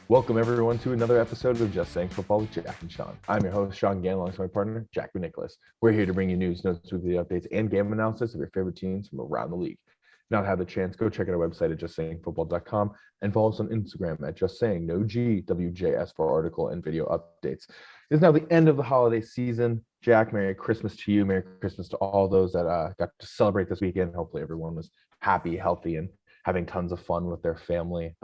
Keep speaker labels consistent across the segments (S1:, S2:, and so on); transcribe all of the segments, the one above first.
S1: Welcome, everyone, to another episode of Just Saying Football with Jack and Sean. I'm your host, Sean Gann, alongside my partner, Jack Nicholas. We're here to bring you news, notes, weekly updates, and game analysis of your favorite teams from around the league. If you not had the chance, go check out our website at justsayingfootball.com and follow us on Instagram at justsaying, for article and video updates. It is now the end of the holiday season. Jack, Merry Christmas to you. Merry Christmas to all those that got to celebrate this weekend. Hopefully everyone was happy, healthy, and having tons of fun with their family,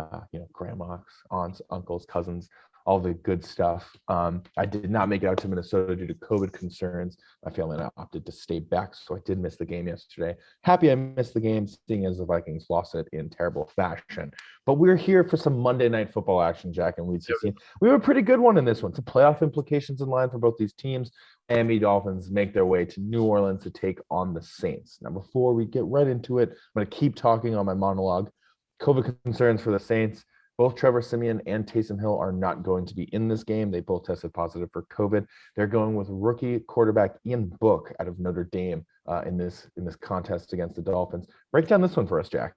S1: grandmas, aunts, uncles, cousins, all the good stuff. I did not make it out to Minnesota due to COVID concerns. My family and I opted to stay back, so I did miss the game yesterday. Happy I missed the game, seeing as the Vikings lost it in terrible fashion. But we're here for some Monday Night Football action, Jack, and Week 16. We have a pretty good one in this one. Some playoff implications in line for both these teams. Miami Dolphins make their way to New Orleans to take on the Saints. Now, before we get right into it, I'm going to keep talking on my monologue. COVID concerns for the Saints. Both Trevor, Simian, and Taysom Hill are not going to be in this game. They both tested positive for COVID. They're going with rookie quarterback Ian Book out of Notre Dame in this contest against the Dolphins. Break down this one for us, Jack.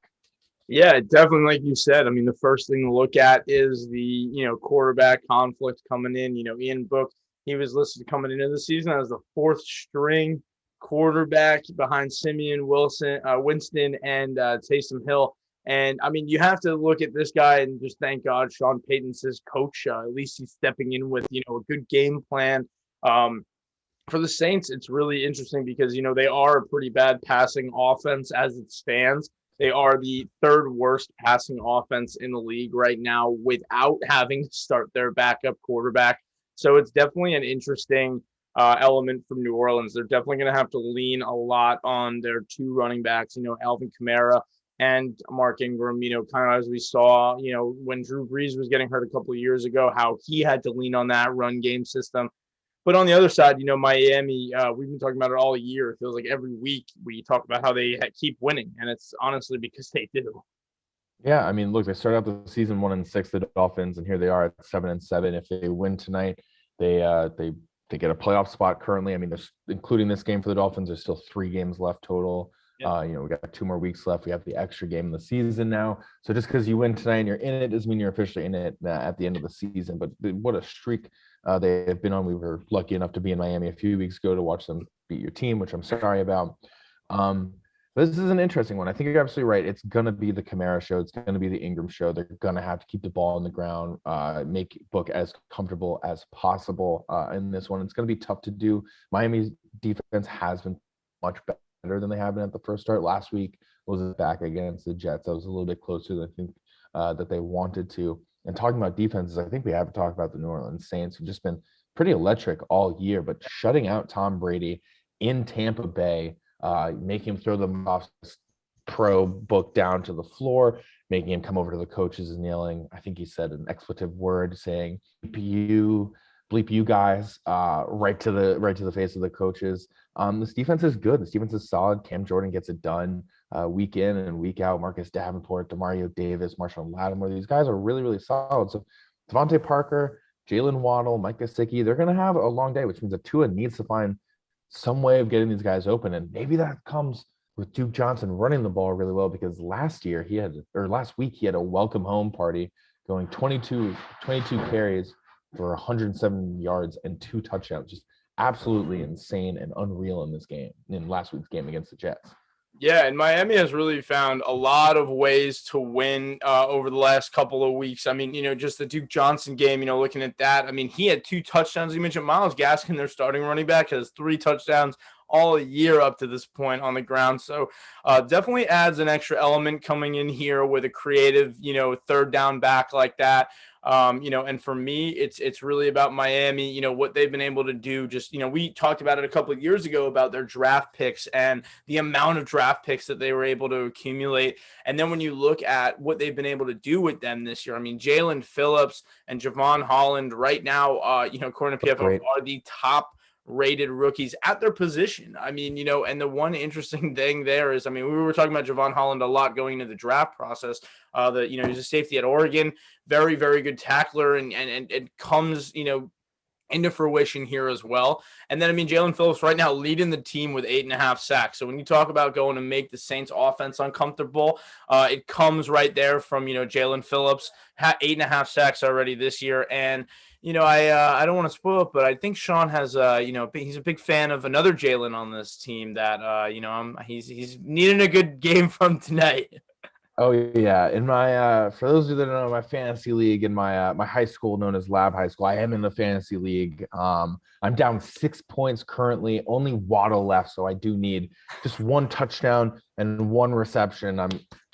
S2: Yeah, definitely. Like you said, I mean, the first thing to look at is the, quarterback conflict coming in. Ian Book, he was listed coming into the season as the fourth string quarterback behind Simian, Winston, and Taysom Hill. And, I mean, you have to look at this guy and just thank God Sean Payton's his coach. At least he's stepping in with, a good game plan. For the Saints, it's really interesting because, they are a pretty bad passing offense as it stands. They are the third worst passing offense in the league right now without having to start their backup quarterback. So it's definitely an interesting element from New Orleans. They're definitely going to have to lean a lot on their two running backs, Alvin Kamara and Mark Ingram, kind of as we saw, when Drew Brees was getting hurt a couple of years ago, how he had to lean on that run game system. But on the other side, Miami, we've been talking about it all year. It feels like every week we talk about how they keep winning, and it's honestly because they do.
S1: Yeah, I mean, look, they started out the season 1-6, the Dolphins, and here they are at 7-7. If they win tonight, they get a playoff spot currently. I mean, there's including this game for the Dolphins, there's still 3 games left total. Yeah. We got 2 more weeks left. We have the extra game in the season now. So just because you win tonight and you're in it doesn't mean you're officially in it at the end of the season. But what a streak they have been on. We were lucky enough to be in Miami a few weeks ago to watch them beat your team, which I'm sorry about. This is an interesting one. I think you're absolutely right. It's going to be the Kamara show. It's going to be the Ingram show. They're going to have to keep the ball on the ground, make Book as comfortable as possible in this one. It's going to be tough to do. Miami's defense has been much better than they have been at the first start. Last week was back against the Jets. That was a little bit closer than I think that they wanted to. And talking about defenses, I think we have to talk about the New Orleans Saints, who've just been pretty electric all year, but shutting out Tom Brady in Tampa Bay, making him throw the pro Book down to the floor, making him come over to the coaches and yelling, I think he said an expletive word, saying bleep you guys, right to the face of the coaches. This defense is good. This defense is solid. Cam Jordan gets it done week in and week out. Marcus Davenport, Demario Davis, Marshawn Lattimore. These guys are really, really solid. So Devontae Parker, Jalen Waddle, Mike Gesicki, they're going to have a long day, which means that Tua needs to find some way of getting these guys open. And maybe that comes with Duke Johnson running the ball really well, because last week he had a welcome home party going 22 carries for 107 yards and 2 touchdowns. Just absolutely insane and unreal in last week's game against the Jets.
S2: Yeah, and Miami has really found a lot of ways to win over the last couple of weeks. I mean, just the Duke Johnson game, looking at that. I mean, he had 2 touchdowns. You mentioned Myles Gaskin, their starting running back, has 3 touchdowns all year up to this point on the ground. So definitely adds an extra element coming in here with a creative, third down back like that. And for me, it's really about Miami, what they've been able to do. Just, we talked about it a couple of years ago about their draft picks and the amount of draft picks that they were able to accumulate. And then when you look at what they've been able to do with them this year, I mean, Jalen Phillips and Javon Holland right now, according to PFF, are the top rated rookies at their position. I mean, and the one interesting thing there is, I mean, we were talking about Javon Holland a lot going into the draft process. He's a safety at Oregon, very, very good tackler, and comes,
S3: into fruition here as well. And then, I mean, Jalen Phillips right now leading the team with 8.5 sacks. So when you talk about going to make the Saints offense uncomfortable, it comes right there from, Jalen Phillips, 8.5 sacks already this year. And, I don't want to spoil it, but I think Sean has, he's a big fan of another Jalen on this team that, he's needing a good game from tonight.
S1: Oh yeah, in my for those of you that don't know, my fantasy league in my my high school known as Lab High School, I am in the fantasy league. I'm down 6 points currently, only Waddle left, so I do need just one touchdown and one reception.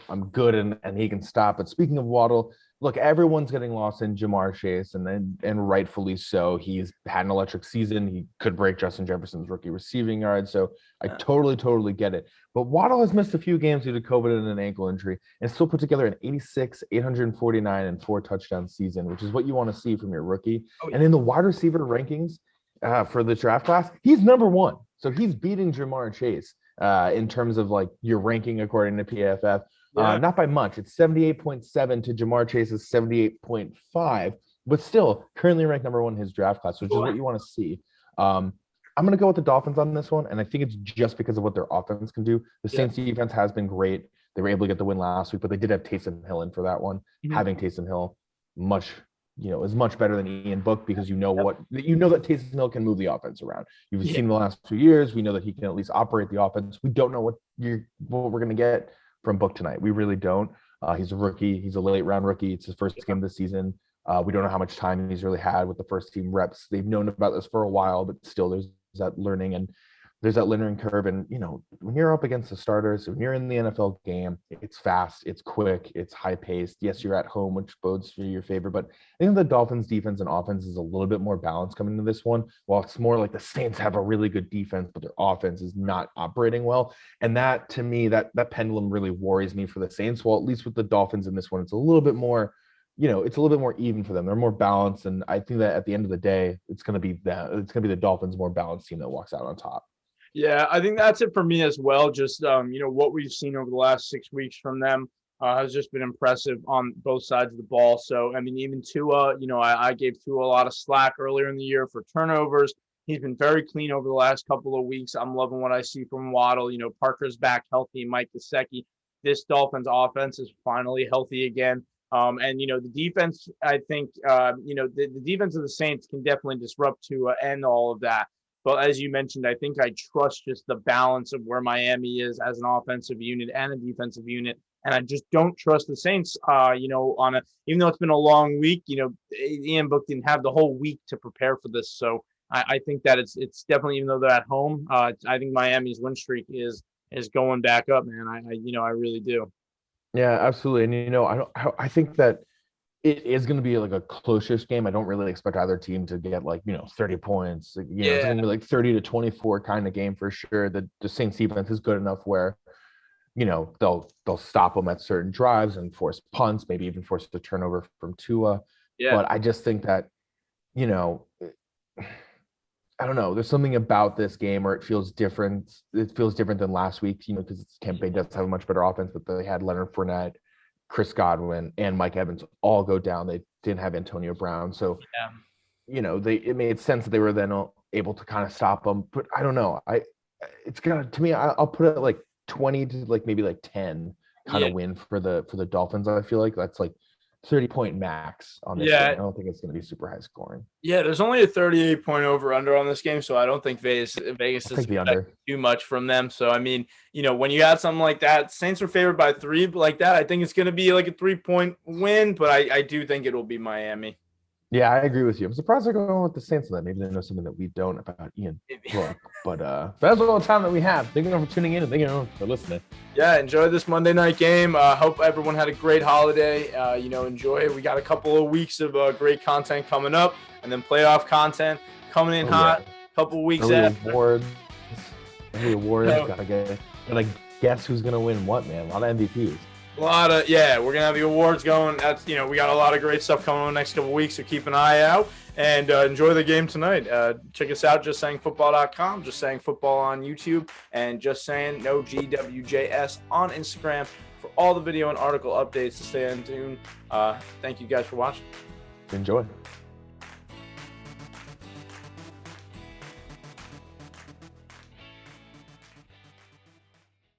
S1: I'm good and he can stop. But speaking of Waddle, look, everyone's getting lost in Jamar Chase, and rightfully so. He's had an electric season. He could break Justin Jefferson's rookie receiving yard, so I totally get it. But Waddle has missed a few games due to COVID and an ankle injury, and still put together an 86, 849, and 4 touchdown season, which is what you want to see from your rookie. Oh, yeah. And in the wide receiver rankings for the draft class, he's number 1. So he's beating Jamar Chase in terms of like your ranking according to PFF. Yeah. Not by much. It's 78.7 to Jamar Chase's 78.5, but still currently ranked number 1 in his draft class, which is what you want to see. I'm going to go with the Dolphins on this one, and I think it's just because of what their offense can do. The Saints defense has been great. They were able to get the win last week, but they did have Taysom Hill in for that one. Mm-hmm. Having Taysom Hill is much better than Ian Book because that Taysom Hill can move the offense around. You've seen the last 2 years. We know that he can at least operate the offense. We don't know what we're going to get from Book tonight. We really don't. He's a rookie. He's a late round rookie. It's his first game of the season. We don't know how much time he's really had with the first team reps. They've known about this for a while, but still there's that learning and there's that learning curve. And, when you're up against the starters, when you're in the NFL game, it's fast, it's quick, it's high paced. Yes, you're at home, which bodes for your favor. But I think the Dolphins defense and offense is a little bit more balanced coming into this one. While it's more like the Saints have a really good defense, but their offense is not operating well. And that, to me, that pendulum really worries me for the Saints. Well, at least with the Dolphins in this one, it's a little bit more, it's a little bit more even for them. They're more balanced. And I think that at the end of the day, it's going to be the Dolphins' more balanced team that walks out on top.
S2: Yeah, I think that's it for me as well. Just, what we've seen over the last 6 weeks from them has just been impressive on both sides of the ball. So, I mean, even Tua, I gave Tua a lot of slack earlier in the year for turnovers. He's been very clean over the last couple of weeks. I'm loving what I see from Waddle. Parker's back healthy, Mike Gesicki. This Dolphins offense is finally healthy again. And, the defense, I think, the defense of the Saints can definitely disrupt Tua and all of that. But as you mentioned, I think I trust just the balance of where Miami is as an offensive unit and a defensive unit. And I just don't trust the Saints, even though it's been a long week, Ian Book didn't have the whole week to prepare for this. So I think that it's definitely, even though they're at home, I think Miami's win streak is going back up, man. I really do.
S1: Yeah, absolutely. And, I think that it is going to be like a close-ish game. I don't really expect either team to get 30 points. It's going to be like 30-24 kind of game for sure. The Saints defense is good enough where, they'll stop them at certain drives and force punts, maybe even force the turnover from Tua. Yeah. But I just think that, I don't know. There's something about this game where it feels different. It feels different than last week, because Tampa Bay does have a much better offense, but they had Leonard Fournette, Chris Godwin, and Mike Evans all go down. They didn't have Antonio Brown. So, it made sense that they were then able to kind of stop them. But I don't know. I'll put it like 20 to maybe 10 kind of win for the Dolphins. I feel like that's 30-point max on this game. I don't think it's going to be super high scoring.
S3: Yeah, there's only a 38-point over-under on this game, so I don't think Vegas is too much from them. So, I mean, when you got something like that, Saints are favored by 3, but like that, I think it's going to be like a 3-point win, but I do think it will be Miami.
S1: Yeah, I agree with you. I'm surprised they're going with the Saints on that. Maybe they know something that we don't about Ian Book. But that's all the time that we have. Thank you for tuning in and thank you for listening.
S3: Yeah, enjoy this Monday night game. Hope everyone had a great holiday. Enjoy it. We got a couple of weeks of great content coming up, and then playoff content coming in hot. A couple of weeks after.
S1: Awards. Gotta guess who's gonna win what, man. A lot of MVPs.
S3: We're gonna have the awards going. That's we got a lot of great stuff coming on the next couple of weeks, so keep an eye out and enjoy the game tonight. Check us out, justsayingfootball.com, Just Saying Football on YouTube, and Just Saying No GWJS on Instagram for all the video and article updates to stay in tune. Thank you guys for watching.
S1: Enjoy.